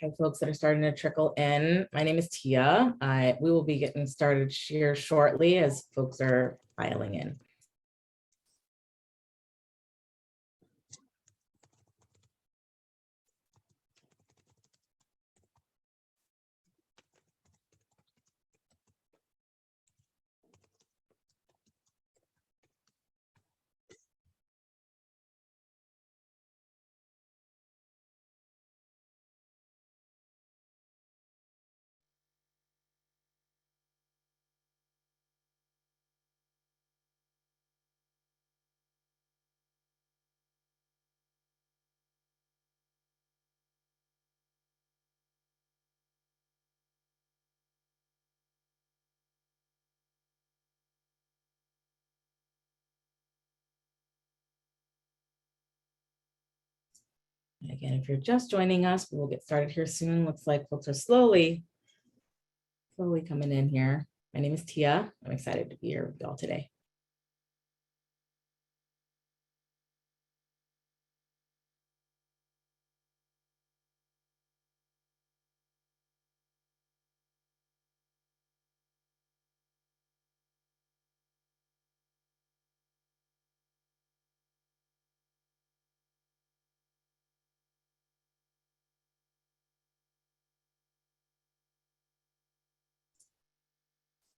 Hi, folks that are starting to trickle in. My name is Tia. We will be getting started here shortly as folks are filing in. And again, if you're just joining us, we'll get started here soon. Looks like folks are slowly coming in here. My name is Tia. I'm excited to be here with y'all today.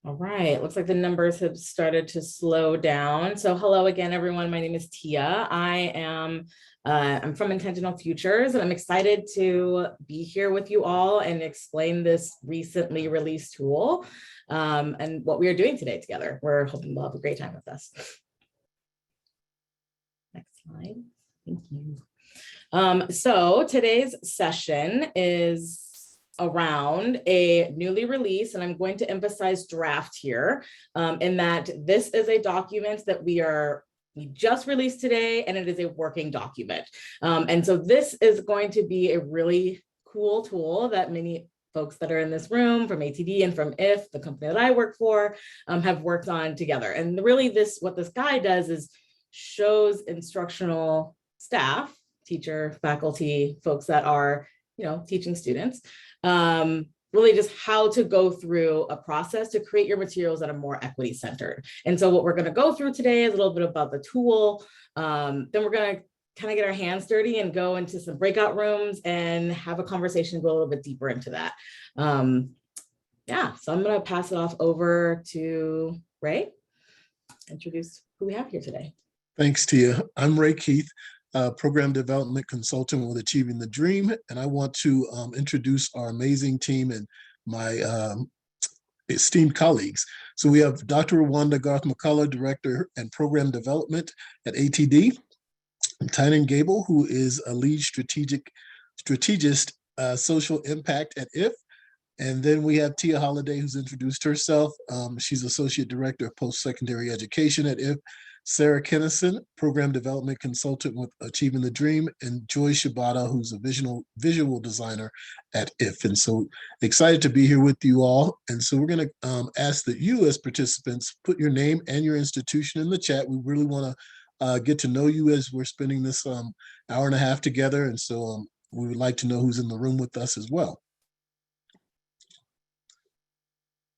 All right, looks like the numbers have started to slow down. So hello again, everyone. My name is Tia. I'm from Intentional Futures, and I'm excited to be here with you all and explain this recently released tool and what we are doing today together. We're hoping you'll have a great time with us. Next slide. Thank you. So today's session is around a newly released, and I'm going to emphasize draft here, in that this is a document that we just released today, and it is a working document. And so this is going to be a really cool tool that many folks that are in this room from ATD and from IF, the company that I work for, have worked on together. And really what this guide does is shows instructional staff, teacher, faculty, folks that are teaching students, really just how to go through a process to create your materials that are more equity centered. And so what we're going to go through today is a little bit about the tool. Then we're going to kind of get our hands dirty and go into some breakout rooms and have a conversation, go a little bit deeper into that. Yeah, so I'm going to pass it off over to Ray, introduce who we have here today. Thanks, Tia. I'm Ray Keith, Program Development Consultant with Achieving the Dream, and I want to introduce our amazing team and my esteemed colleagues. So we have Dr. Ruanda Garth-McCullough, Director and Program Development at ATD, and Tynan Gable, who is a lead strategist, social impact at IF. And then we have Tia Holiday, who's introduced herself. She's Associate Director of Post-Secondary Education at IF. Sarah Kinnison, Program Development Consultant with Achieving the Dream, and Joy Shibata, who's a visual designer at IF. And so excited to be here with you all. And so we're going to ask that you as participants put your name and your institution in the chat. We really want to get to know you as we're spending this hour and a half together. And so we would like to know who's in the room with us as well.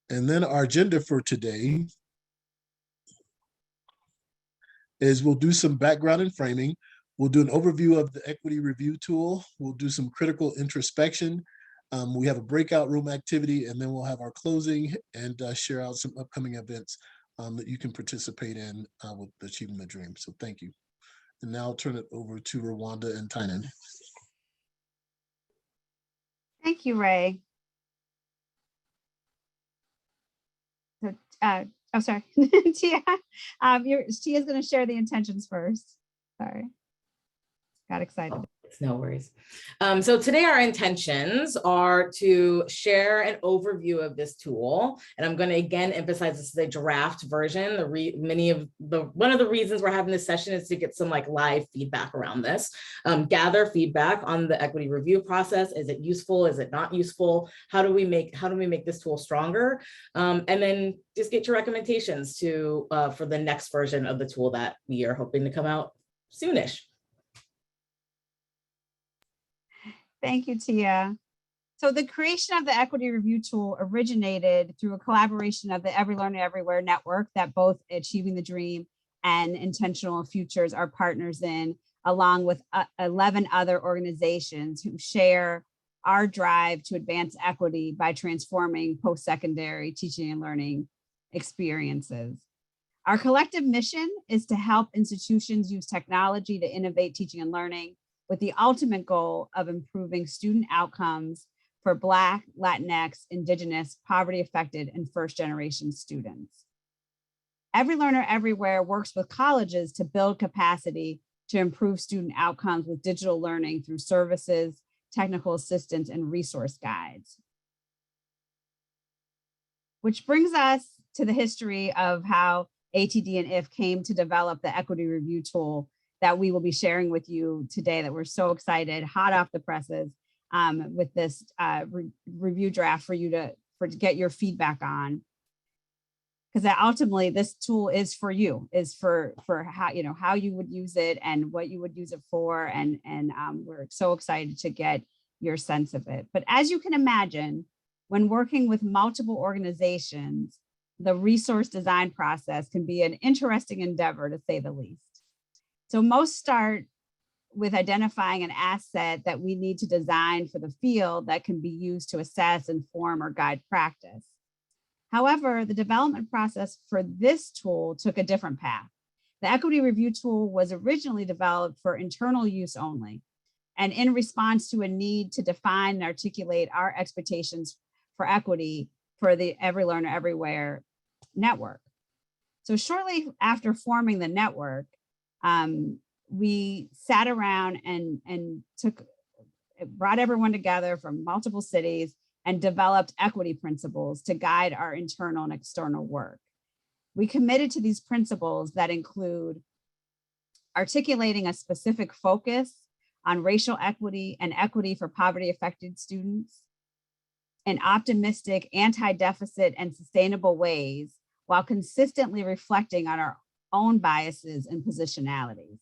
And then our agenda for today is we'll do some background and framing. We'll do an overview of the equity review tool. We'll do some critical introspection. We have a breakout room activity, and then we'll have our closing and share out some upcoming events that you can participate in with Achieving the Dream. So thank you. And now I'll turn it over to Ruanda and Tynan. Thank you, Ray. Oh, sorry, Tia. Tia's going to share the intentions first. Sorry, got excited. Oh, it's no worries. So today our intentions are to share an overview of this tool, and I'm going to again emphasize this is a draft version. One of the reasons we're having this session is to get some live feedback around this, gather feedback on the equity review process. Is it useful? Is it not useful? How do we make this tool stronger? And then just get your recommendations for the next version of the tool that we are hoping to come out soonish. Thank you, Tia. So the creation of the equity review tool originated through a collaboration of the Every Learner Everywhere network that both Achieving the Dream and Intentional Futures are partners in, along with 11 other organizations who share our drive to advance equity by transforming post-secondary teaching and learning experiences. Our collective mission is to help institutions use technology to innovate teaching and learning with the ultimate goal of improving student outcomes for Black, Latinx, Indigenous, poverty-affected, and first-generation students. Every Learner Everywhere works with colleges to build capacity to improve student outcomes with digital learning through services, technical assistance, and resource guides. Which brings us to the history of how ATD and IF came to develop the equity review tool that we will be sharing with you today, that we're so excited, hot off the presses, with this review draft for you to get your feedback on. Because ultimately this tool is for you, is for how you would use it and what you would use it for, and we're so excited to get your sense of it. But as you can imagine, when working with multiple organizations, the resource design process can be an interesting endeavor, to say the least. So most start with identifying an asset that we need to design for the field that can be used to assess, inform, or guide practice. However, the development process for this tool took a different path. The equity review tool was originally developed for internal use only, and in response to a need to define and articulate our expectations for equity for the Every Learner Everywhere network. So shortly after forming the network, we sat around and brought everyone together from multiple cities and developed equity principles to guide our internal and external work. We committed to these principles that include articulating a specific focus on racial equity and equity for poverty-affected students in optimistic, anti-deficit, and sustainable ways, while consistently reflecting on our own biases and positionalities.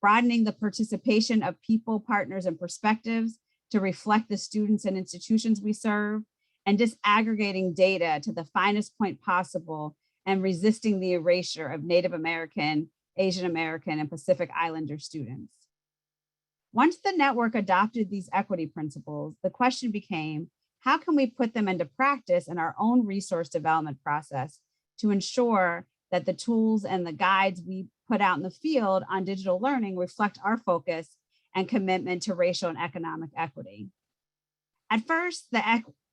Broadening the participation of people, partners, and perspectives to reflect the students and institutions we serve, and disaggregating data to the finest point possible and resisting the erasure of Native American, Asian American, and Pacific Islander students. Once the network adopted these equity principles, the question became, how can we put them into practice in our own resource development process to ensure that the tools and the guides we put out in the field on digital learning reflect our focus and commitment to racial and economic equity? At first,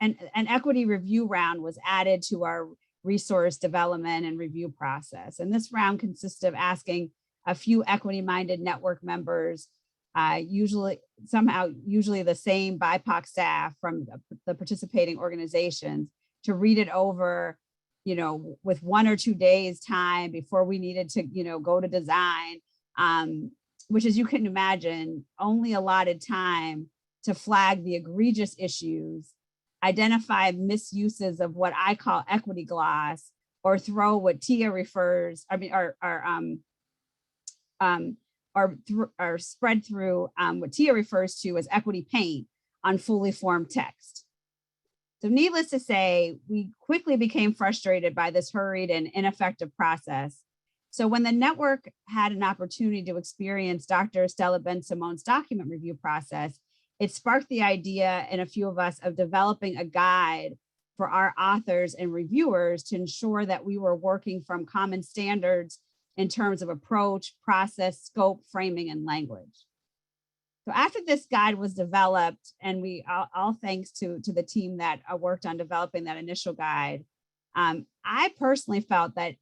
an equity review round was added to our resource development and review process. And this round consisted of asking a few equity-minded network members, usually the same BIPOC staff from the participating organizations, to read it over, with 1 or 2 days time before we needed to, go to design, which, as you can imagine, only allotted time to flag the egregious issues, identify misuses of what I call equity gloss, or throw what Tia refers, or spread through what Tia refers to as equity paint on fully formed text. So needless to say, we quickly became frustrated by this hurried and ineffective process. So when the network had an opportunity to experience Dr. Stella Ben-Simone's document review process, it sparked the idea in a few of us of developing a guide for our authors and reviewers to ensure that we were working from common standards in terms of approach, process, scope, framing, and language. So after this guide was developed, and we all thanks to the team that worked on developing that initial guide, I personally felt that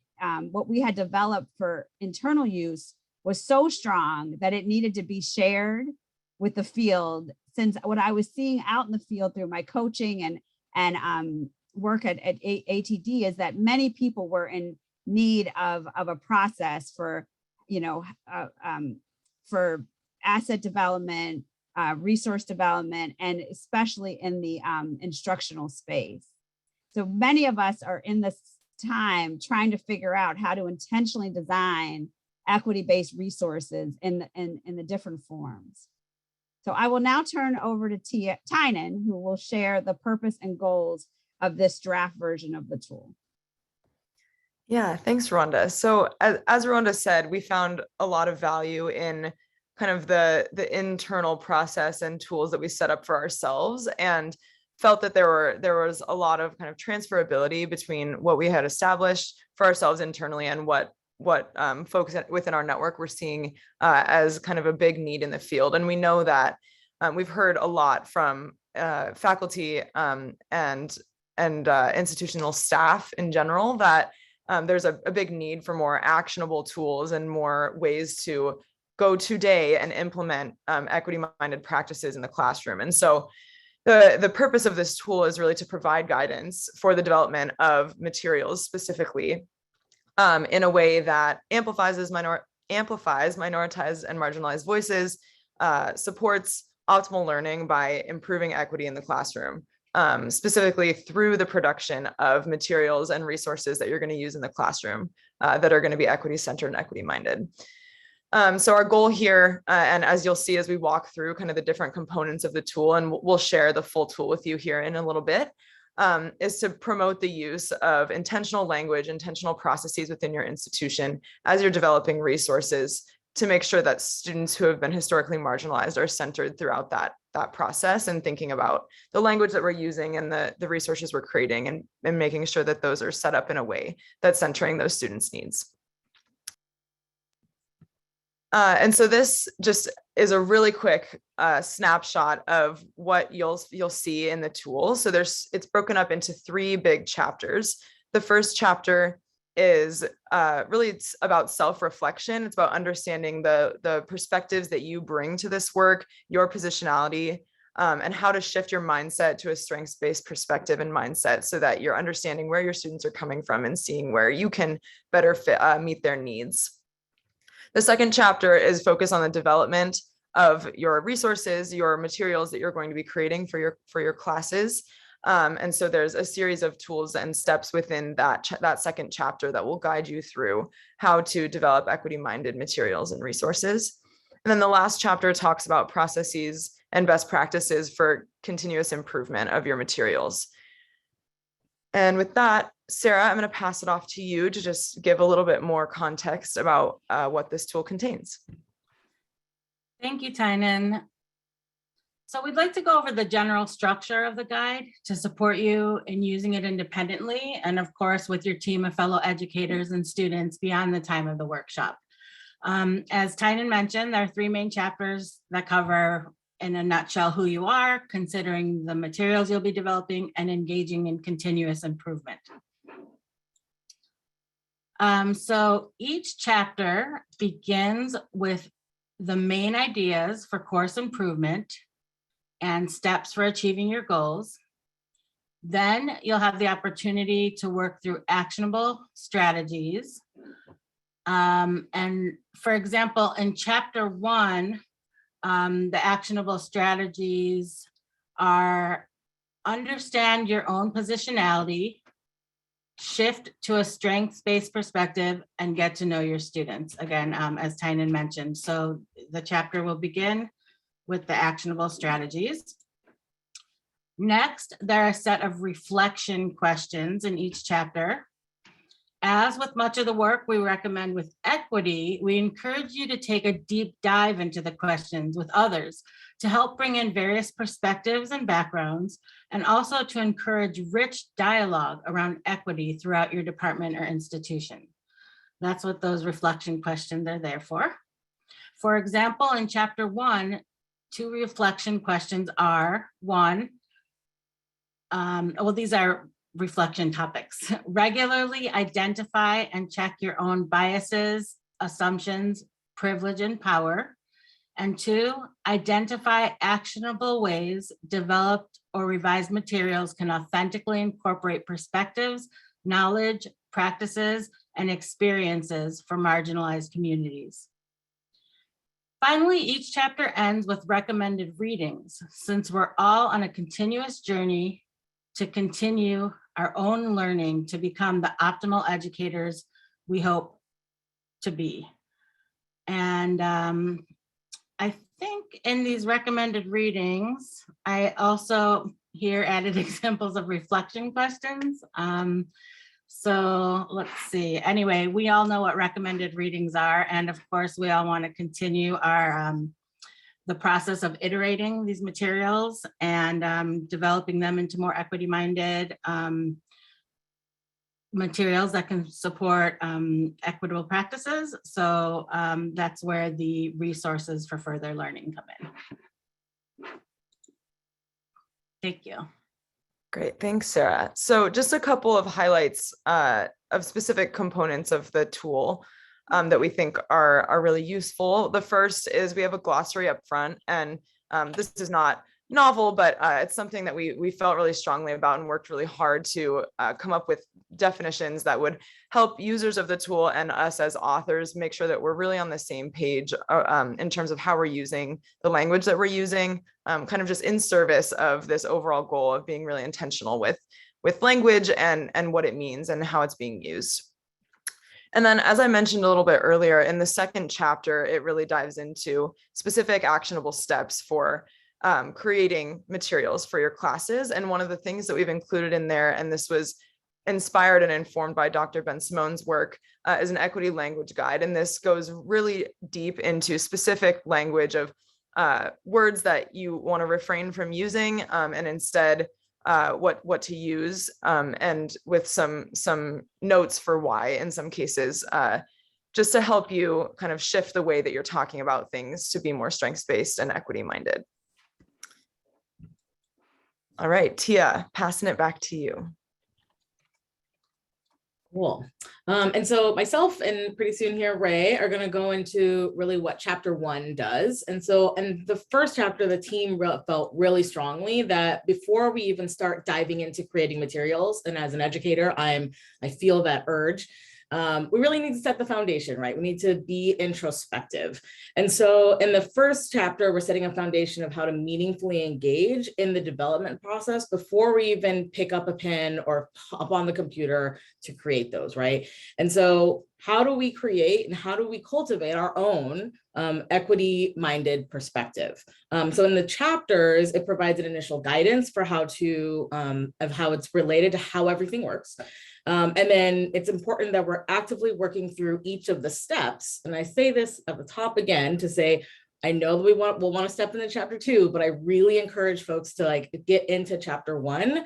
what we had developed for internal use was so strong that it needed to be shared with the field, since what I was seeing out in the field through my coaching and work at ATD is that many people were in need of a process for, for asset development, resource development, and especially in the instructional space. So many of us are in this time trying to figure out how to intentionally design equity-based resources in the different forms. So I will now turn over to Tynan, who will share the purpose and goals of this draft version of the tool. Yeah, thanks, Ruanda. So as Ruanda said, we found a lot of value in kind of the internal process and tools that we set up for ourselves, and felt that there was a lot of kind of transferability between what we had established for ourselves internally and what folks within our network were seeing as kind of a big need in the field. And we know that we've heard a lot from faculty and institutional staff in general that there's a big need for more actionable tools and more ways to go today and implement equity-minded practices in the classroom. And so the purpose of this tool is really to provide guidance for the development of materials specifically in a way that amplifies, minoritized and marginalized voices, supports optimal learning by improving equity in the classroom, specifically through the production of materials and resources that you're going to use in the classroom that are going to be equity-centered and equity-minded. So our goal here, and as you'll see as we walk through kind of the different components of the tool, and we'll share the full tool with you here in a little bit, is to promote the use of intentional language, intentional processes within your institution as you're developing resources to make sure that students who have been historically marginalized are centered throughout that process, and thinking about the language that we're using and the resources we're creating, and making sure that those are set up in a way that's centering those students' needs. And so this just is a really quick snapshot of what you'll see in the tool. So it's broken up into 3 big chapters. The first chapter is it's about self-reflection. It's about understanding the perspectives that you bring to this work, your positionality, and how to shift your mindset to a strengths-based perspective and mindset so that you're understanding where your students are coming from and seeing where you can better meet their needs. The second chapter is focused on the development of your resources, your materials that you're going to be creating for your classes. And so there's a series of tools and steps within that second chapter that will guide you through how to develop equity-minded materials and resources. And then the last chapter talks about processes and best practices for continuous improvement of your materials. And with that, Sarah, I'm going to pass it off to you to just give a little bit more context about what this tool contains. Thank you, Tynan. So we'd like to go over the general structure of the guide to support you in using it independently, and of course with your team of fellow educators and students beyond the time of the workshop. As Tynan mentioned, there are 3 main chapters that cover, in a nutshell, who you are, considering the materials you'll be developing, and engaging in continuous improvement. So each chapter begins with the main ideas for course improvement and steps for achieving your goals. Then you'll have the opportunity to work through actionable strategies. And for example, in chapter 1, the actionable strategies are understand your own positionality, shift to a strengths-based perspective, and get to know your students. Again, as Tynan mentioned. So the chapter will begin with the actionable strategies. Next, there are a set of reflection questions in each chapter. As with much of the work we recommend with equity, we encourage you to take a deep dive into the questions with others to help bring in various perspectives and backgrounds, and also to encourage rich dialogue around equity throughout your department or institution. That's what those reflection questions are there for. For example, in chapter 1, 2 reflection questions are: 1, these are reflection topics. Regularly identify and check your own biases, assumptions, privilege, and power. And 2, identify actionable ways developed or revised materials can authentically incorporate perspectives, knowledge, practices, and experiences for marginalized communities. Finally, each chapter ends with recommended readings, since we're all on a continuous journey to continue our own learning to become the optimal educators we hope to be. And I think in these recommended readings, I also here added examples of reflection questions. So let's see. Anyway, we all know what recommended readings are. And of course, we all want to continue our the process of iterating these materials and developing them into more equity-minded materials that can support equitable practices. So that's where the resources for further learning come in. Thank you. Great, thanks, Sarah. So just a couple of highlights of specific components of the tool that we think are really useful. The first is we have a glossary up front, and this is not novel, but it's something that we felt really strongly about and worked really hard to come up with definitions that would help users of the tool and us as authors make sure that we're really on the same page in terms of how we're using the language that we're using, kind of just in service of this overall goal of being really intentional with language and what it means and how it's being used. And then, as I mentioned a little bit earlier, in the second chapter, it really dives into specific actionable steps for creating materials for your classes. And one of the things that we've included in there, and this was inspired and informed by Dr. Ben Simone's work, is an equity language guide. And this goes really deep into specific language of words that you want to refrain from using and instead what to use, and with some notes for why in some cases, just to help you kind of shift the way that you're talking about things to be more strengths-based and equity-minded. All right, Tia, passing it back to you. Cool. And so myself and pretty soon here, Ray, are going to go into really what chapter 1 does. And so in the first chapter, the team felt really strongly that before we even start diving into creating materials, and as an educator, I feel that urge, we really need to set the foundation, right? We need to be introspective. And so in the first chapter, we're setting a foundation of how to meaningfully engage in the development process before we even pick up a pen or hop on the computer to create those, right? And so how do we create and how do we cultivate our own equity-minded perspective? So in the chapters, it provides an initial guidance for how to, of how it's related to how everything works. And then it's important that we're actively working through each of the steps. And I say this at the top again to say, I know that we'll want to step into chapter 2, but I really encourage folks to get into chapter 1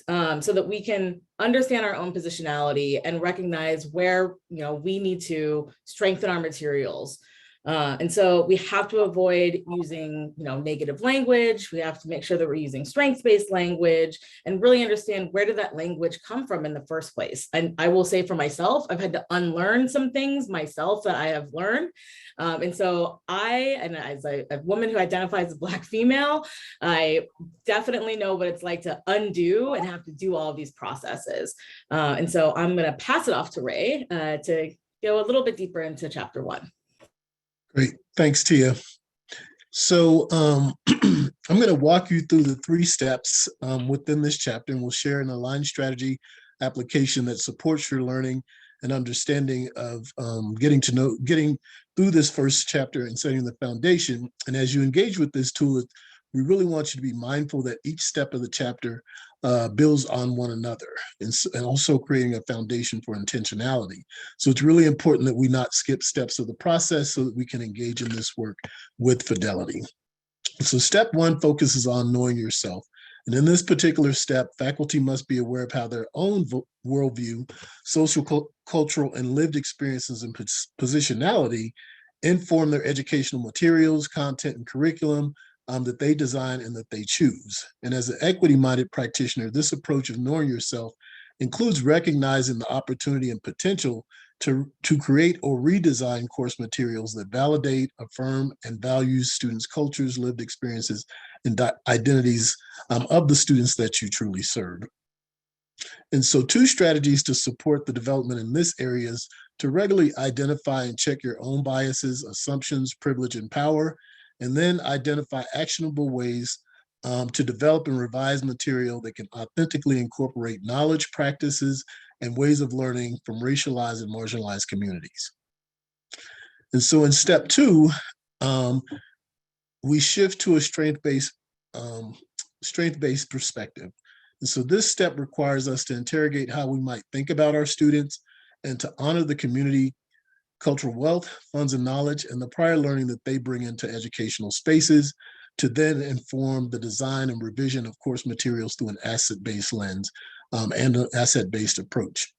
so that we can understand our own positionality and recognize where we need to strengthen our materials. And so we have to avoid using, negative language. We have to make sure that we're using strengths-based language and really understand where did that language come from in the first place. And I will say for myself, I've had to unlearn some things myself that I have learned. And so as a woman who identifies as Black female, I definitely know what it's like to undo and have to do all of these processes. And so I'm going to pass it off to Ray to go a little bit deeper into chapter 1. Great. Thanks, Tia. So I'm going to walk you through the 3 steps within this chapter, and we'll share an aligned strategy application that supports your learning and understanding of getting through this first chapter and setting the foundation. And as you engage with this tool, we really want you to be mindful that each step of the chapter builds on one another and also creating a foundation for intentionality. So it's really important that we not skip steps of the process so that we can engage in this work with fidelity. So step 1 focuses on knowing yourself. And in this particular step, faculty must be aware of how their own worldview, social, cultural, and lived experiences and positionality inform their educational materials, content, and curriculum that they design and that they choose. And as an equity-minded practitioner, this approach of knowing yourself includes recognizing the opportunity and potential to create or redesign course materials that validate, affirm, and value students' cultures, lived experiences, and identities of the students that you truly serve. And so 2 strategies to support the development in this area is to regularly identify and check your own biases, assumptions, privilege, and power, and then identify actionable ways to develop and revise material that can authentically incorporate knowledge, practices, and ways of learning from racialized and marginalized communities. And so in step 2, we shift to a strength-based perspective. And so this step requires us to interrogate how we might think about our students and to honor the community, cultural wealth, funds and knowledge, and the prior learning that they bring into educational spaces to then inform the design and revision of course materials through an asset-based lens and an asset-based approach.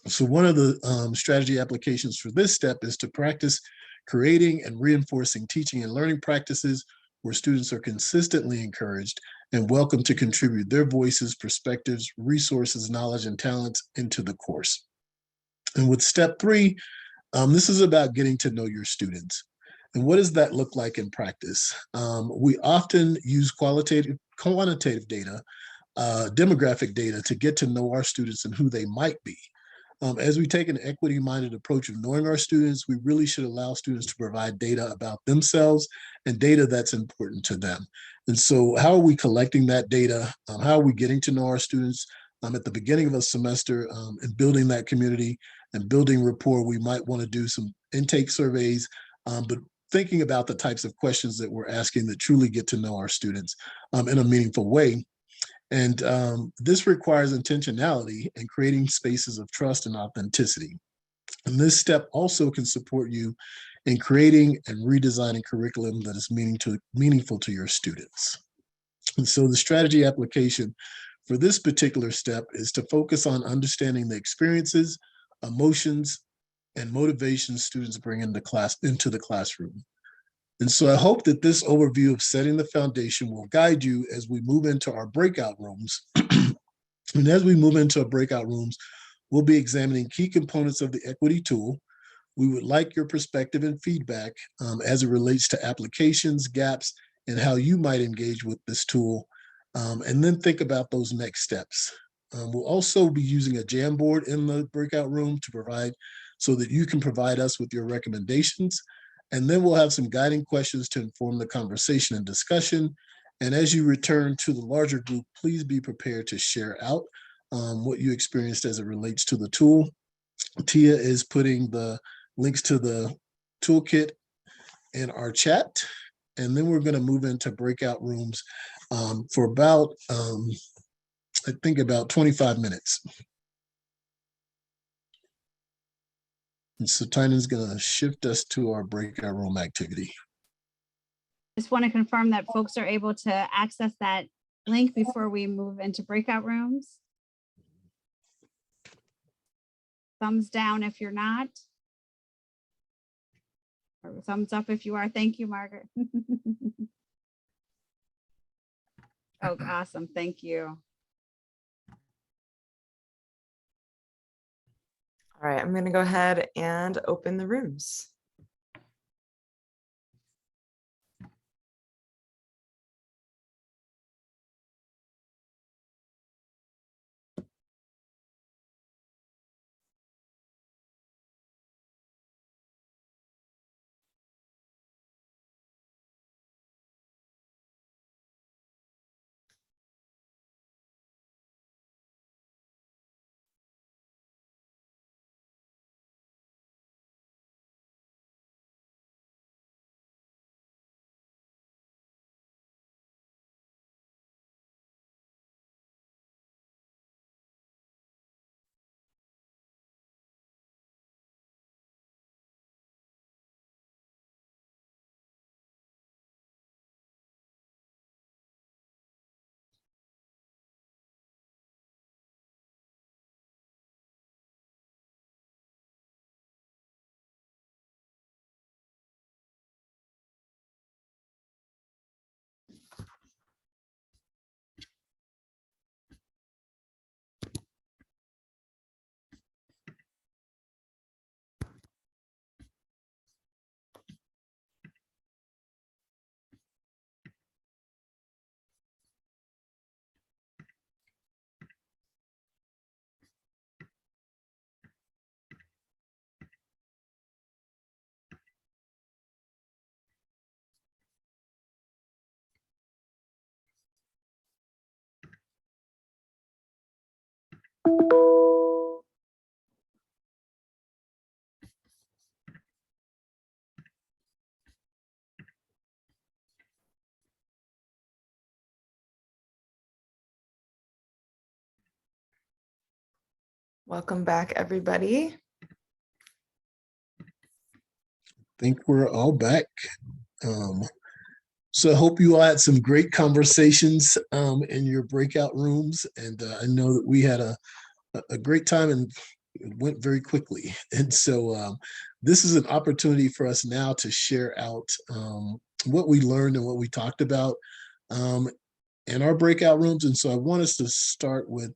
So one of the strategy applications for this step is to practice creating and reinforcing teaching and learning practices where students are consistently encouraged and welcome to contribute their voices, perspectives, resources, knowledge, and talents into the course. And with step 3, this is about getting to know your students. And what does that look like in practice? We often use quantitative data, demographic data to get to know our students and who they might be. As we take an equity-minded approach of knowing our students, we really should allow students to provide data about themselves and data that's important to them. And so how are we collecting that data? How are we getting to know our students at the beginning of a semester and building that community and building rapport? We might want to do some intake surveys, but thinking about the types of questions that we're asking that truly get to know our students in a meaningful way. And this requires intentionality and creating spaces of trust and authenticity. And this step also can support you in creating and redesigning curriculum that is meaningful to your students. And so the strategy application for this particular step is to focus on understanding the experiences, emotions, and motivations students bring into the classroom. And so I hope that this overview of setting the foundation will guide you as we move into our breakout rooms. And as we move into our breakout rooms, we'll be examining key components of the equity tool. We would like your perspective and feedback as it relates to applications, gaps, and how you might engage with this tool. And then think about those next steps. We'll also be using a Jamboard in the breakout room to provide so that you can provide us with your recommendations. And then we'll have some guiding questions to inform the conversation and discussion. And as you return to the larger group, please be prepared to share out what you experienced as it relates to the tool. Tia is putting the links to the toolkit in our chat. And then we're going to move into breakout rooms for about, I think about 25 minutes. And so Tynan's going to shift us to our breakout room activity. Just want to confirm that folks are able to access that link before we move into breakout rooms. Thumbs down if you're not. Or thumbs up if you are. Thank you, Margaret. Oh, awesome. Thank you. All right, I'm going to go ahead and open the rooms. Welcome back, everybody. Think we're all back. So I hope you all had some great conversations in your breakout rooms. And I know that we had a great time and it went very quickly. And so this is an opportunity for us now to share out what we learned and what we talked about in our breakout rooms. And so I want us to start with,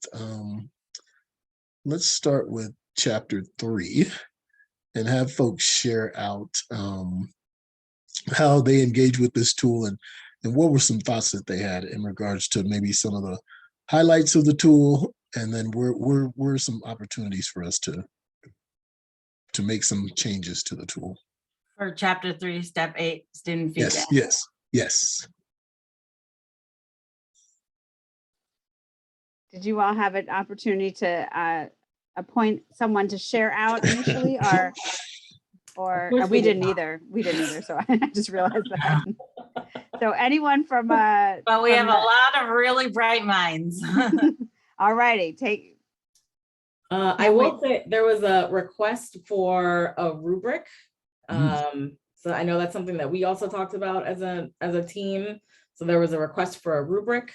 let's start with chapter 3 and have folks share out how they engage with this tool and what were some thoughts that they had in regards to maybe some of the highlights of the tool, and then were some opportunities for us to make some changes to the tool. For chapter 3, step 8, student feedback. Yes. Did you all have an opportunity to appoint someone to share out initially, or course we we did didn't not. either. We didn't either. So I just realized that. So anyone from But we have a lot of really bright minds. all righty, take. I will say there was a request for a rubric. So I know that's something that we also talked about as a team. So there was a request for a rubric.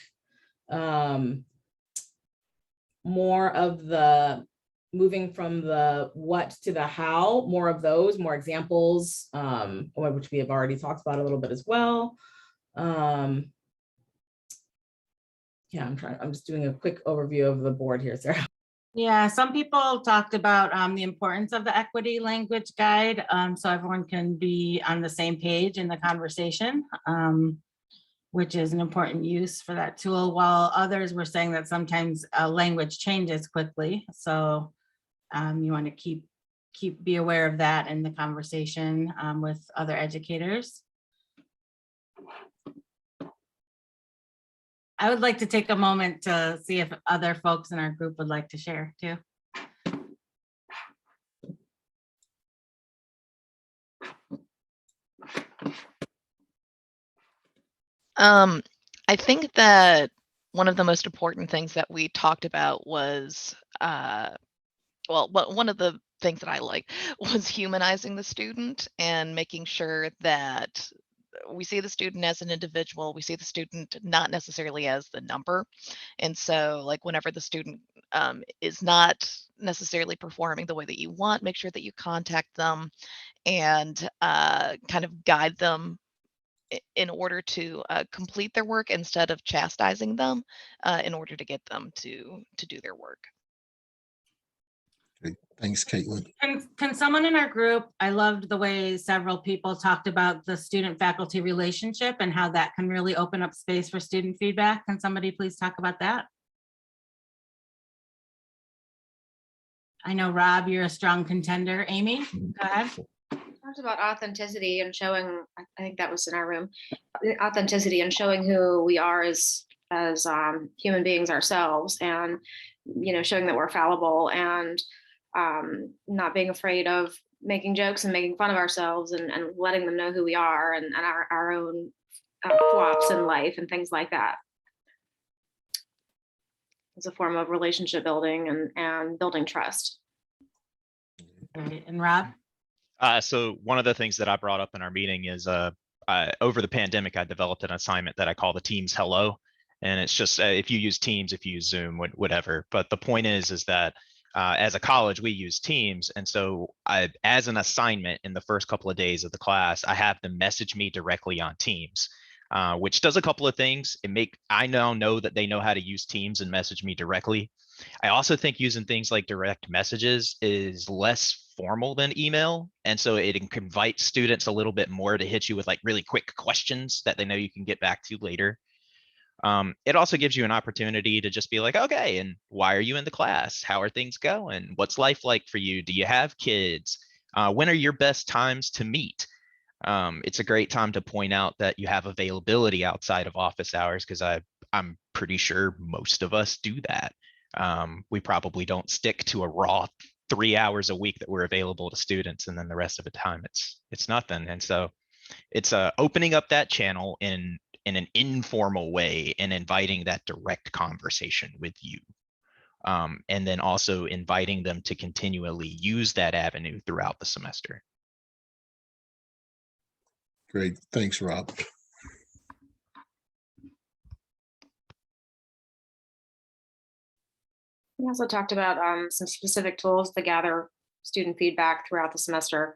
More of the moving from the what to the how, more of those, more examples, which we have already talked about a little bit as well. Yeah, I'm just doing a quick overview of the board here, Sarah. Yeah, some people talked about the importance of the equity language guide, so everyone can be on the same page in the conversation, which is an important use for that tool, while others were saying that sometimes language changes quickly. So you want to be aware of that in the conversation with other educators. I would like to take a moment to see if other folks in our group would like to share too. I think that one of the most important things that we talked about was, one of the things that I like was humanizing the student and making sure that we see the student as an individual, we see the student not necessarily as the number. And so like whenever the student is not necessarily performing the way that you want, make sure that you contact them and kind of guide them in order to complete their work instead of chastising them in order to get them to do their work. Great. Thanks, Caitlin. Can someone in our group, I loved the way several people talked about the student-faculty relationship and how that can really open up space for student feedback. Can somebody please talk about that? I know, Rob, you're a strong contender. Amy, go ahead. Talked about authenticity and showing, I think that was in our room, authenticity and showing who we are as human beings ourselves, and showing that we're fallible, and not being afraid of making jokes and making fun of ourselves, and letting them know who we are, and our own flops in life and things like that. It's a form of relationship building and building trust. Right. And Rob? So one of the things that I brought up in our meeting is over the pandemic, I developed an assignment that I call the Teams Hello. And it's just if you use Teams, if you use Zoom, whatever. But the point is that as a college, we use Teams. And so as an assignment in the first couple of days of the class, I have them message me directly on Teams, which does a couple of things. I now know that they know how to use Teams and message me directly. I also think using things like direct messages is less formal than email. And so it can invite students a little bit more to hit you with like really quick questions that they know you can get back to later. It also gives you an opportunity to just be like, okay, and why are you in the class? How are things going? What's life like for you? Do you have kids? When are your best times to meet? It's a great time to point out that you have availability outside of office hours, because I'm pretty sure most of us do that. We probably don't stick to a raw 3 hours a week that we're available to students, and then the rest of the time it's nothing. And so it's opening up that channel in an informal way and inviting that direct conversation with you. and then also inviting them to continually use that avenue throughout the semester. Great, thanks, Rob. We also talked about some specific tools to gather student feedback throughout the semester,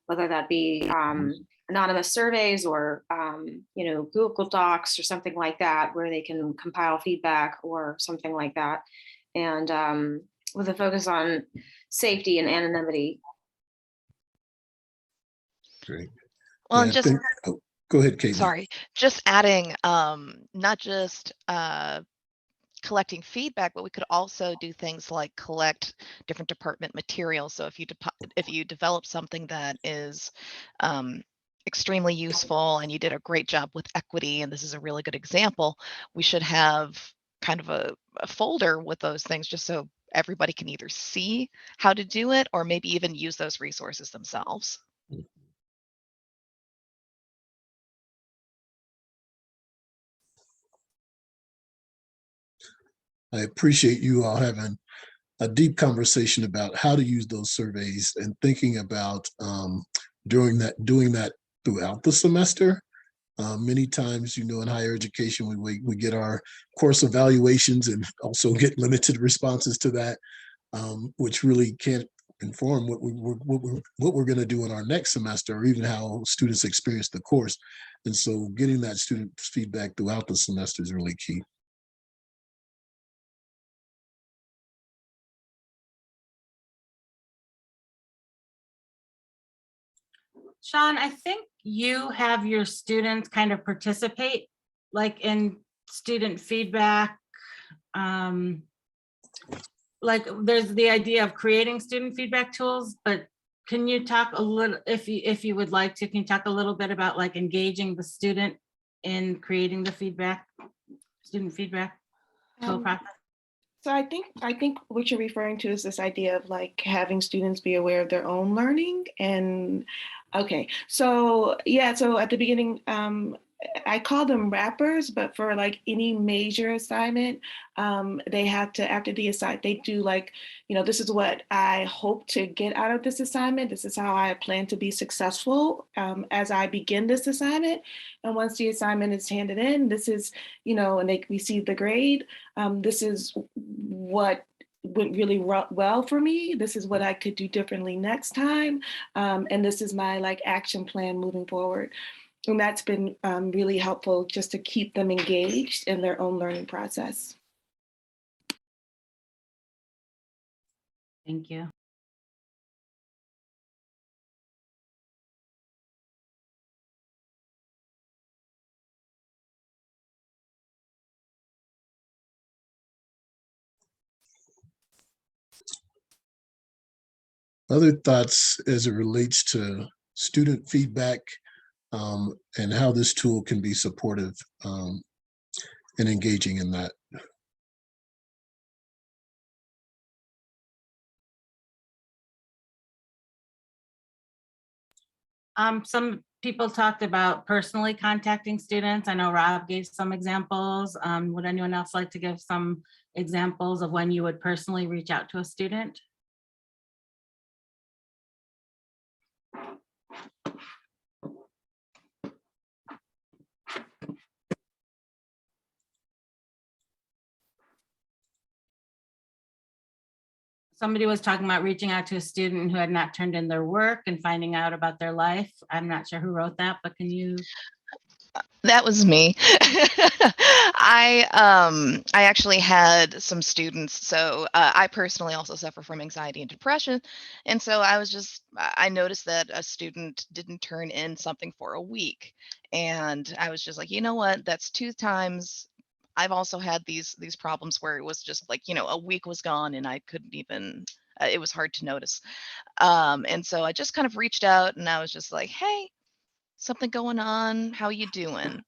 whether that be anonymous surveys or Google Docs or something like that, where they can compile feedback or something like that, and with a focus on safety and anonymity. Great. Well, Yeah, and just go ahead, Kate. sorry, just adding not just collecting feedback, but we could also do things like collect different department materials. So if you develop something that is extremely useful and you did a great job with equity, and this is a really good example, we should have kind of a folder with those things, just so everybody can either see how to do it or maybe even use those resources themselves. I appreciate you all having a deep conversation about how to use those surveys and thinking about doing that throughout the semester. Many times, in higher education, we get our course evaluations and also get limited responses to that, which really can't inform what we're going to do in our next semester, or even how students experience the course. And so getting that student feedback throughout the semester is really key. Sean, I think you have your students kind of participate like in student feedback. Like there's the idea of creating student feedback tools, but can you talk a little, if you would like to, can you talk a little bit about like engaging the student in creating the student feedback tool process? So I think what you're referring to is this idea of like having students be aware of their own learning. And okay, so yeah, so at the beginning, I call them wrappers, but for like any major assignment, they have to, after the assignment, they do like, this is what I hope to get out of this assignment. This is how I plan to be successful as I begin this assignment. And once the assignment is handed in, this is, and they receive the grade, this is what went really well for me. This is what I could do differently next time. And this is my like action plan moving forward. And that's been really helpful just to keep them engaged in their own learning process. Thank you. Other thoughts as it relates to student feedback and how this tool can be supportive and engaging in that. Some people talked about personally contacting students. I know Rob gave some examples. Would anyone else like to give some examples of when you would personally reach out to a student? Somebody was talking about reaching out to a student who had not turned in their work and finding out about their life. I'm not sure who wrote that, but can you? That was me. I actually had some students. So I personally also suffer from anxiety and depression. And so I noticed that a student didn't turn in something for a week. And I was just like, you know what, that's 2 times. I've also had these problems where it was just like, a week was gone and I couldn't even, it was hard to notice. And so I just kind of reached out and I was just like, hey, something going on, how you doing?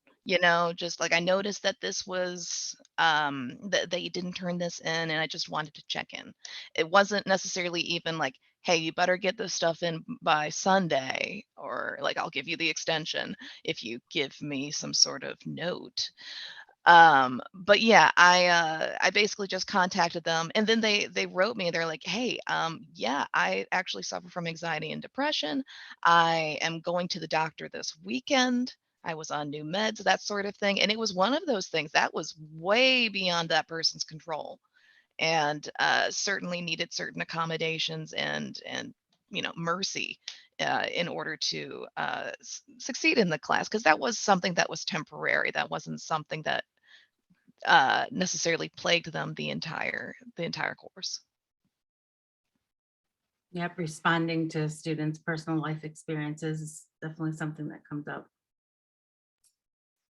Just like I noticed that this was that you didn't turn this in, and I just wanted to check in. It wasn't necessarily even like, hey, you better get this stuff in by Sunday, or like I'll give you the extension if you give me some sort of note. But yeah, I basically just contacted them, and then they wrote me. They're like, hey, yeah, I actually suffer from anxiety and depression. I am going to the doctor this weekend. I was on new meds, that sort of thing. And it was one of those things that was way beyond that person's control, and certainly needed certain accommodations and mercy in order to succeed in the class, because that was something that was temporary. That wasn't something that necessarily plagued them the entire course. Yep, responding to students' personal life experiences is definitely something that comes up.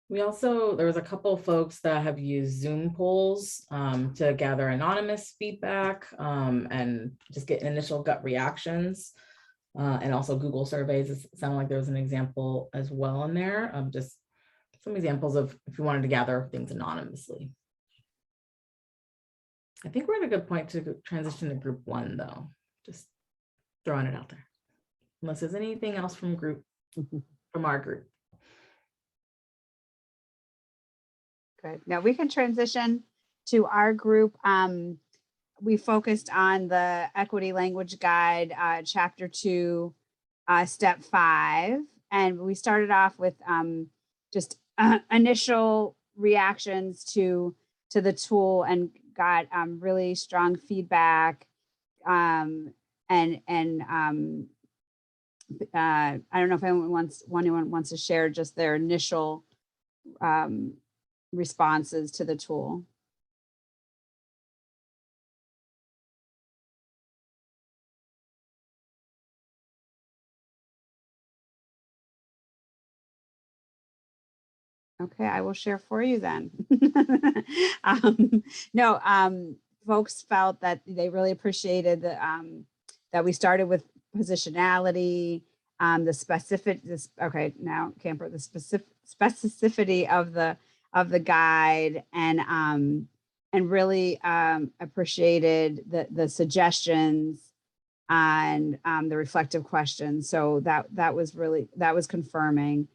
There was a couple of folks that have used Zoom polls to gather anonymous feedback and just get initial gut reactions. And also Google surveys. It sounded like there was an example as well in there. Just some examples of if you wanted to gather things anonymously. I think we're at a good point to transition to group one, though. Just throwing it out there. Unless there's anything else from our group. Good. Now we can transition to our group. We focused on the Equity Language Guide, Chapter 2, Step 5. And we started off with just initial reactions to the tool and got really strong feedback. I don't know if anyone wants to share just their initial responses to the tool. Okay, I will share for you then. Folks felt that they really appreciated that we started with positionality, the specificity of the guide, and really appreciated the suggestions and the reflective questions. So that was confirming.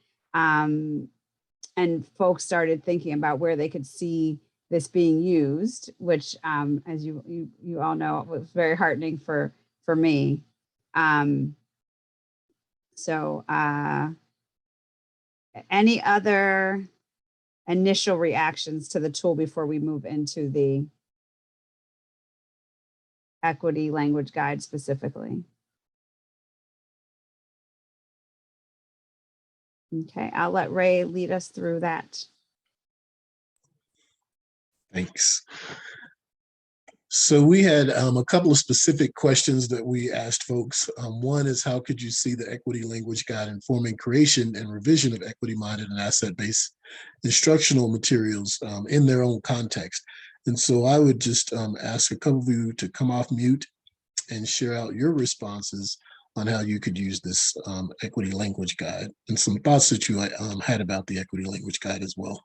And folks started thinking about where they could see this being used, which, as you all know, was very heartening for me. Any other initial reactions to the tool before we move into the Equity Language Guide specifically? Okay, I'll let Ray lead us through that. Thanks. So we had a couple of specific questions that we asked folks. One is, how could you see the Equity Language Guide informing creation and revision of equity-minded and asset-based instructional materials in their own context? And so I would just ask a couple of you to come off mute and share out your responses on how you could use this Equity Language Guide and some thoughts that you had about the Equity Language Guide as well.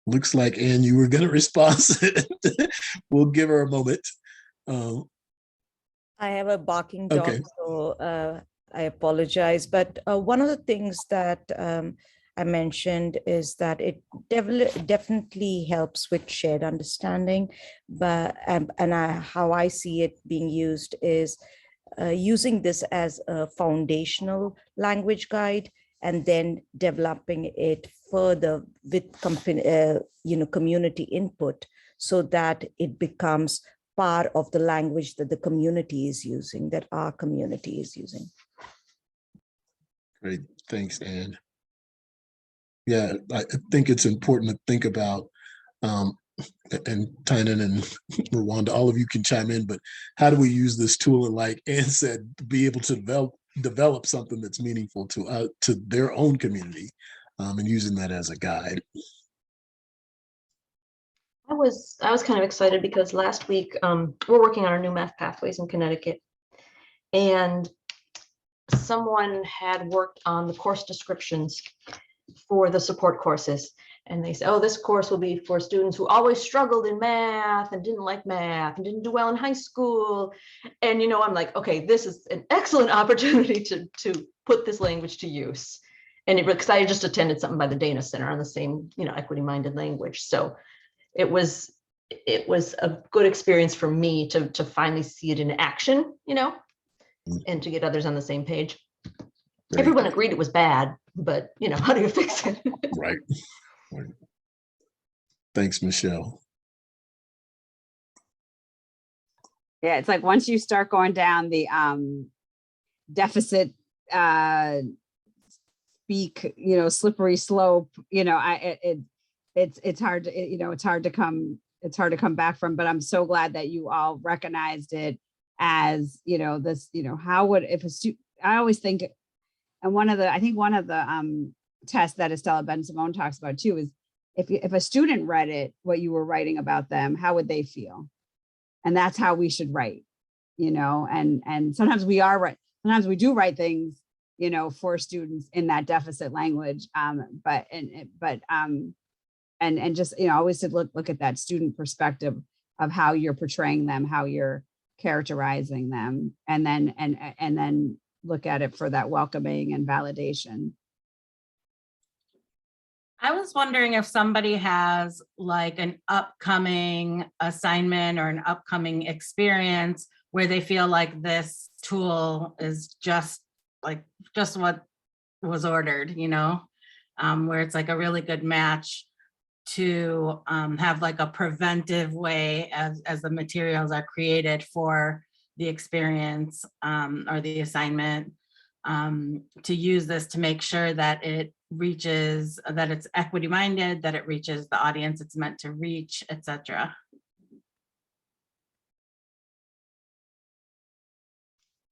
Looks like Anne, you were going to respond. We'll give her a moment. I have a barking dog, okay. So I apologize. But one of the things that I mentioned is that it definitely helps with shared understanding. But how I see it being used is using this as a foundational language guide, and then developing it further with community input, so that it becomes part of the language that the community is using, that our community is using. Great, thanks, Anne. Yeah, I think it's important to think about, and Tynan and Ruanda, all of you can chime in, but how do we use this tool, and like Anne said, be able to develop something that's meaningful to their own community, and using that as a guide. I was kind of excited because last week we're working on our new math pathways in Connecticut, and someone had worked on the course descriptions, for the support courses. And they say, oh, this course will be for students who always struggled in math and didn't like math and didn't do well in high school. And, you know, I'm like, okay, this is an excellent opportunity to put this language to use. And because I just attended something by the Dana Center on the same, you know, equity-minded language. So it was a good experience for me to finally see it in action, you know, and to get others on the same page. Great. Everyone agreed it was bad, but, you know, how do you fix it? Right. Right. Thanks, Michelle. Yeah, it's like once you start going down the deficit speak, you know, slippery slope, you know, it's hard to, you know, it's hard to come back from. But I'm so glad that you all recognized it as, you know, this, you know, how would, if a student, I always think, and I think one of the tests that Estella Ben-Simone talks about too is if a student read it, what you were writing about them, how would they feel? And that's how we should write, you know, and sometimes we are right. Sometimes we do write things, you know, for students in that deficit language. But just, you know, always to look at that student perspective of how you're portraying them, how you're characterizing them, and then look at it for that welcoming and validation. I was wondering if somebody has like an upcoming assignment or an upcoming experience where they feel like this tool is just what was ordered, you know, where it's like a really good match to have like a preventive way as the materials are created for the experience or the assignment, to use this to make sure that it reaches, that it's equity minded, that it reaches the audience it's meant to reach, etc.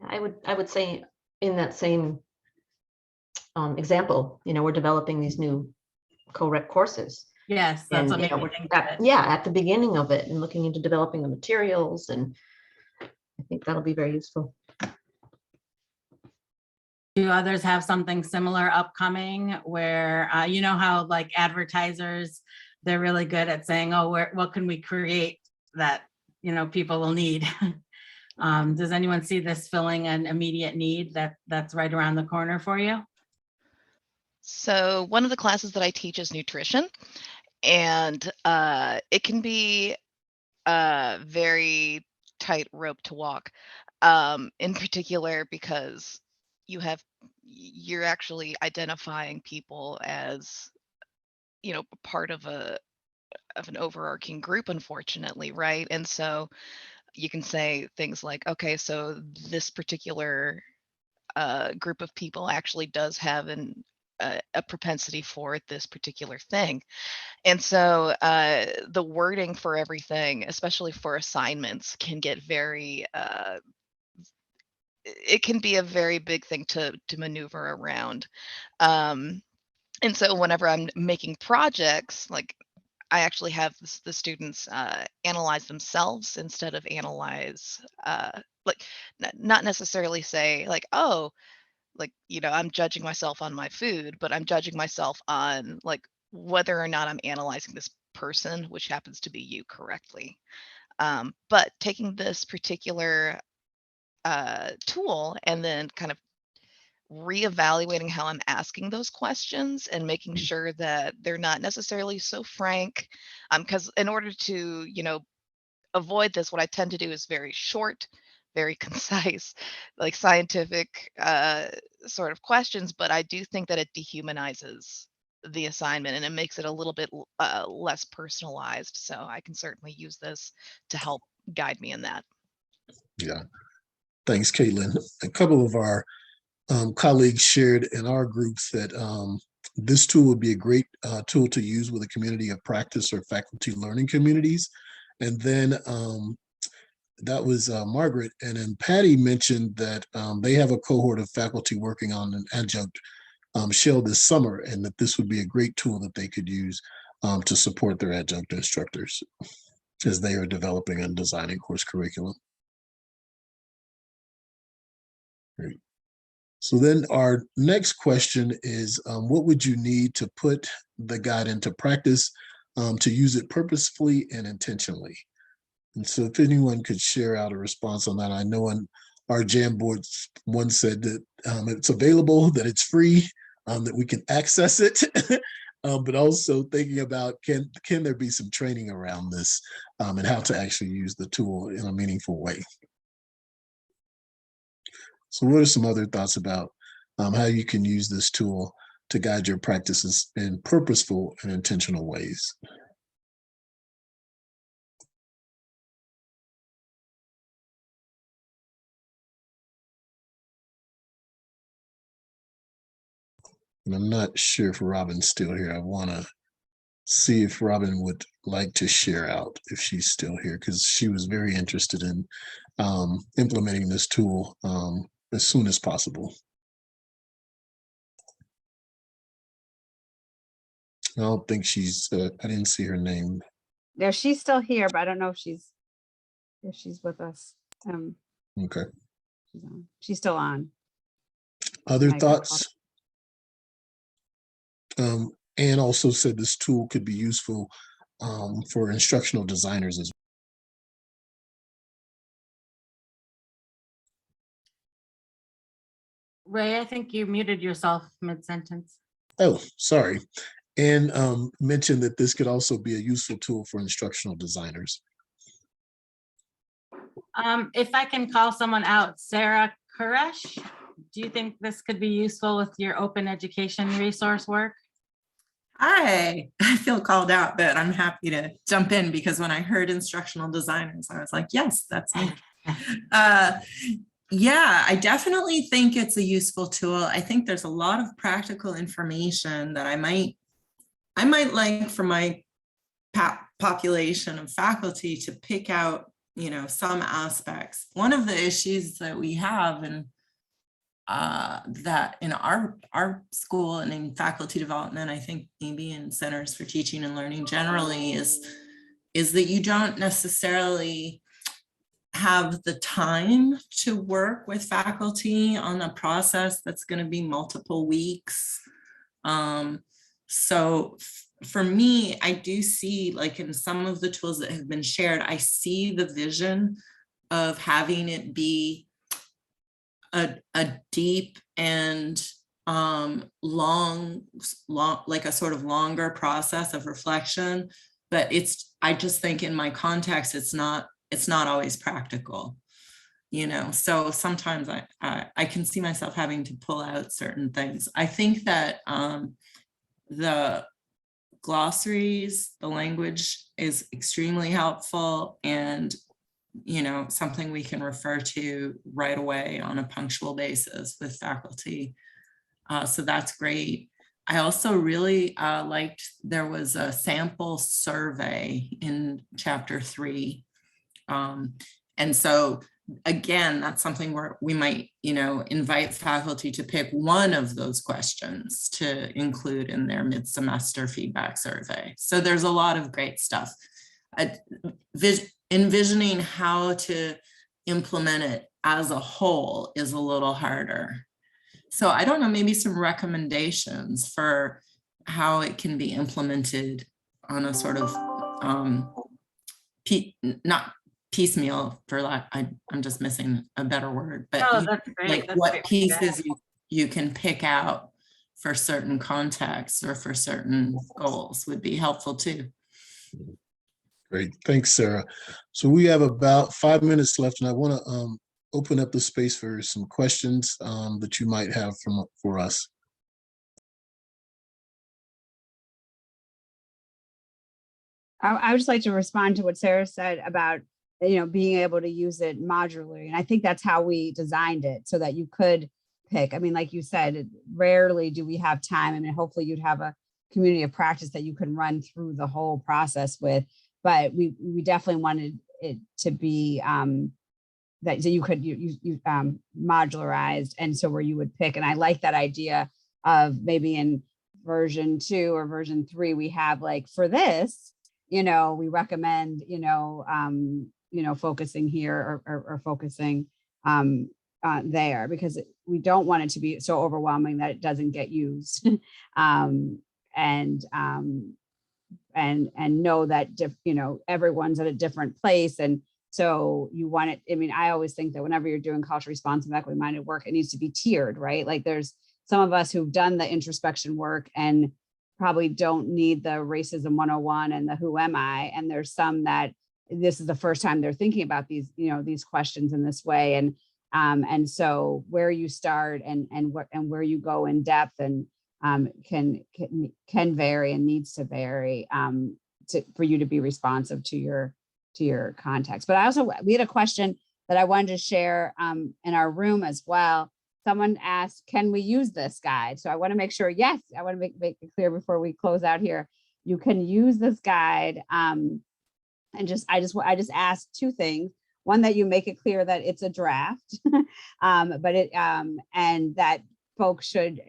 I would say in that same example, you know, we're developing these new co-rec courses. Yes, that's what you know, made me think at the beginning of it and looking into developing the materials, and I think that'll be very useful. Do others have something similar upcoming where, you know how like advertisers, they're really good at saying, oh, what can we create that, you know, people will need? Does anyone see this filling an immediate need that's right around the corner for you? So one of the classes that I teach is nutrition, and it can be a very tight rope to walk, in particular because you're actually identifying people as, you know, part of an overarching group, unfortunately, right? And so you can say things like, okay, so this particular group of people actually does have a propensity for this particular thing. And so the wording for everything, especially for assignments, can get very it can be a very big thing to maneuver around. And so whenever I'm making projects, like I actually have the students analyze themselves instead of analyze, like not necessarily say like, oh, like, you know, I'm judging myself on my food, but I'm judging myself on like whether or not I'm analyzing this person, which happens to be you, correctly. But taking this particular tool and then kind of reevaluating how I'm asking those questions and making sure that they're not necessarily so frank. Because in order to, you know, avoid this, what I tend to do is very short, very concise, like scientific sort of questions. But I do think that it dehumanizes the assignment and it makes it a little bit less personalized. So I can certainly use this to help guide me in that. Yeah. Thanks, Caitlin. A couple of our colleagues shared in our groups that this tool would be a great tool to use with a community of practice or faculty learning communities. And then that was Margaret. And then Patty mentioned that they have a cohort of faculty working on an adjunct shell this summer, and that this would be a great tool that they could use to support their adjunct instructors as they are developing and designing course curriculum. Great. So then our next question is, what would you need to put the guide into practice to use it purposefully and intentionally? And so if anyone could share out a response on that. I know on our Jamboard, one said that it's available, that it's free, that we can access it, but also thinking about can there be some training around this and how to actually use the tool in a meaningful way. So what are some other thoughts about how you can use this tool to guide your practices in purposeful and intentional ways? And I'm not sure if Robin's still here. I want to see if Robin would like to share out if she's still here, because she was very interested in implementing this tool as soon as possible. I don't think she's, I didn't see her name. No, she's still here, but I don't know if she's with us. Okay. She's still on. Other thoughts? Anne also said this tool could be useful for instructional designers as well. Ray, I think you muted yourself mid-sentence. Oh, sorry. And mentioned that this could also be a useful tool for instructional designers. If I can call someone out, Sarah Koresh, do you think this could be useful with your open education resource work? Hi, I feel called out, but I'm happy to jump in because when I heard instructional designers, I was like, yes, that's me. Yeah, I definitely think it's a useful tool. I think there's a lot of practical information that I might like for my population of faculty to pick out, you know, some aspects. One of the issues that we have and that in our school and in faculty development, I think maybe in centers for teaching and learning generally is that you don't necessarily have the time to work with faculty on a process that's going to be multiple weeks. So for me, I do see, like in some of the tools that have been shared, I see the vision of having it be a deep and long, like a sort of longer process of reflection. But I just think in my context, it's not always practical, you know. So sometimes I can see myself having to pull out certain things. I think that the glossaries, the language is extremely helpful and, you know, something we can refer to right away on a punctual basis with faculty. So that's great. I also really liked there was a sample survey in chapter 3. And so again, that's something where we might, you know, invite faculty to pick one of those questions to include in their mid-semester feedback survey. So there's a lot of great stuff. Envisioning how to implement it as a whole is a little harder. So I don't know, maybe some recommendations for how it can be implemented on a sort of not piecemeal, for lack, I'm just missing a better word, but like what pieces you can pick out for certain contexts or for certain goals would be helpful too. Great, thanks, Sarah. So we have about 5 minutes left, and I want to open up the space for some questions that you might have for us. I would just like to respond to what Sarah said about, you know, being able to use it modularly. And I think that's how we designed it, so that you could pick. I mean, like you said, rarely do we have time. I mean, hopefully you'd have a community of practice that you can run through the whole process with, but we definitely wanted it to be that you could modularized, and so where you would pick. And I like that idea of maybe in version 2 or version 3, we have like, for this, you know, we recommend, focusing here or focusing there, because we don't want it to be so overwhelming that it doesn't get used. And know that, everyone's at a different place. And so you want it, I mean, I always think that whenever you're doing culturally responsive, equity minded work, it needs to be tiered, right? Like there's some of us who've done the introspection work and probably don't need the racism 101 and the who am I? And there's some that this is the first time they're thinking about these, these questions in this way. And so where you start and where you go in depth and can vary and needs to vary for you to be responsive to your context. But we had a question that I wanted to share in our room as well. Someone asked, can we use this guide? So I want to make sure, yes, I want to make it clear before we close out here. You can use this guide. And I just asked two things. One, that you make it clear that it's a draft, but and that folks should,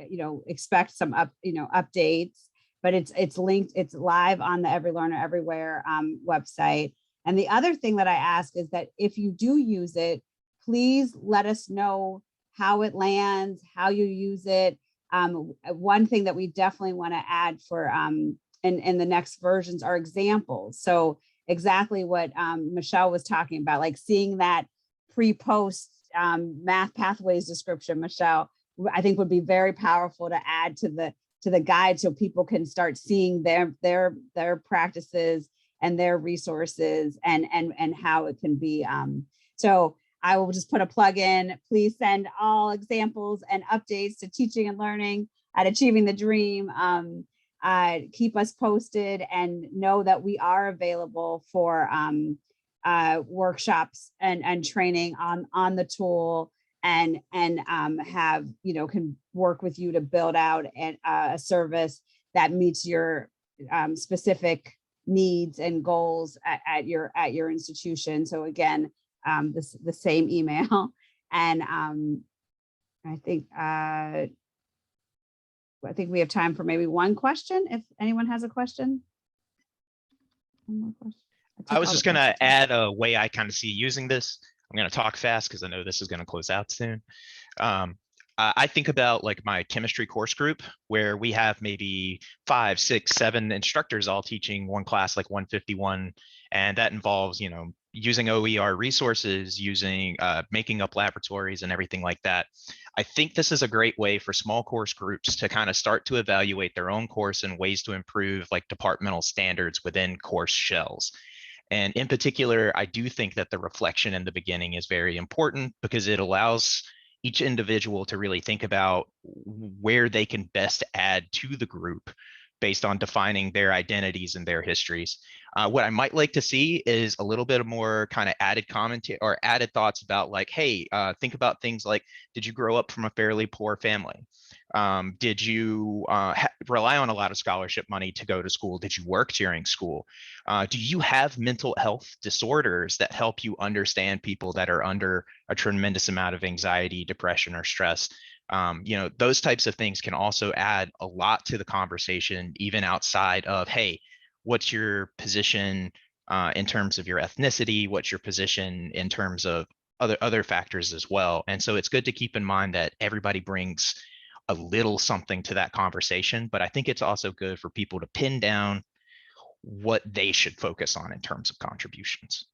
expect some updates, but it's linked, it's live on the Every Learner Everywhere website. And the other thing that I ask is that if you do use it, please let us know how it lands, how you use it. One thing that we definitely want to add for in the next versions are examples. So exactly what Michelle was talking about, like seeing that pre-post math pathways description, Michelle, I think would be very powerful to add to the guide, so people can start seeing their practices and their resources and how it can be. So I will just put a plug in. Please send all examples and updates to Teaching and Learning at Achieving the Dream. Keep us posted and know that we are available for workshops and training on the tool, and have, can work with you to build out a service that meets your specific needs and goals at your institution. So again, the same email. And I think we have time for maybe one question, if anyone has a question. One more question. I was just going to add a way I kind of see using this. I'm going to talk fast because I know this is going to close out soon. I think about like my chemistry course group, where we have maybe 5, 6, 7 instructors all teaching one class, like 151. And that involves, using OER resources, using making up laboratories and everything like that. I think this is a great way for small course groups to kind of start to evaluate their own course and ways to improve like departmental standards within course shells. And in particular, I do think that the reflection in the beginning is very important, because it allows each individual to really think about where they can best add to the group based on defining their identities and their histories. What I might like to see is a little bit more kind of added commentary or added thoughts about like, hey, think about things like, did you grow up from a fairly poor family? Did you rely on a lot of scholarship money to go to school? Did you work during school? Do you have mental health disorders that help you understand people that are under a tremendous amount of anxiety, depression, or stress? Those types of things can also add a lot to the conversation, even outside of, hey, what's your position in terms of your ethnicity? What's your position in terms of other factors as well? And so it's good to keep in mind that everybody brings a little something to that conversation, but I think it's also good for people to pin down what they should focus on in terms of contributions.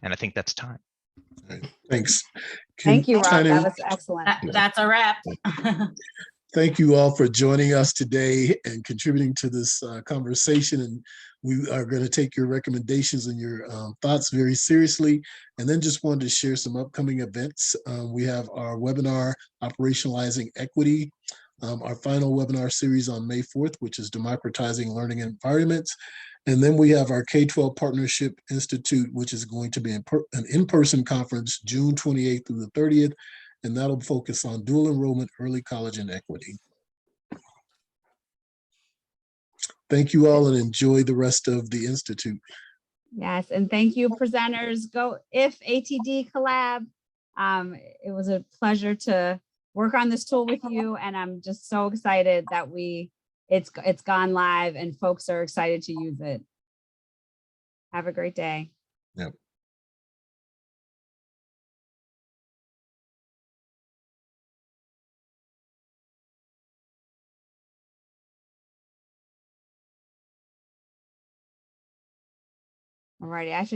And I think that's time. Right. Thanks. Thank you, Rob. That was excellent. That's a wrap. Thank you all for joining us today and contributing to this conversation. And we are going to take your recommendations and your thoughts very seriously. And then just wanted to share some upcoming events. We have our webinar, Operationalizing Equity, our final webinar series on May 4th, which is Democratizing Learning Environments. And then we have our K-12 Partnership Institute, which is going to be an in-person conference, June 28th through the 30th. And that'll focus on dual enrollment, early college, and equity. Thank you all and enjoy the rest of the Institute. Yes, and thank you, presenters. Go if ATD collab. It was a pleasure to work on this tool with you, and I'm just so excited that it's gone live and folks are excited to use it. Have a great day. Yep. Alrighty, I should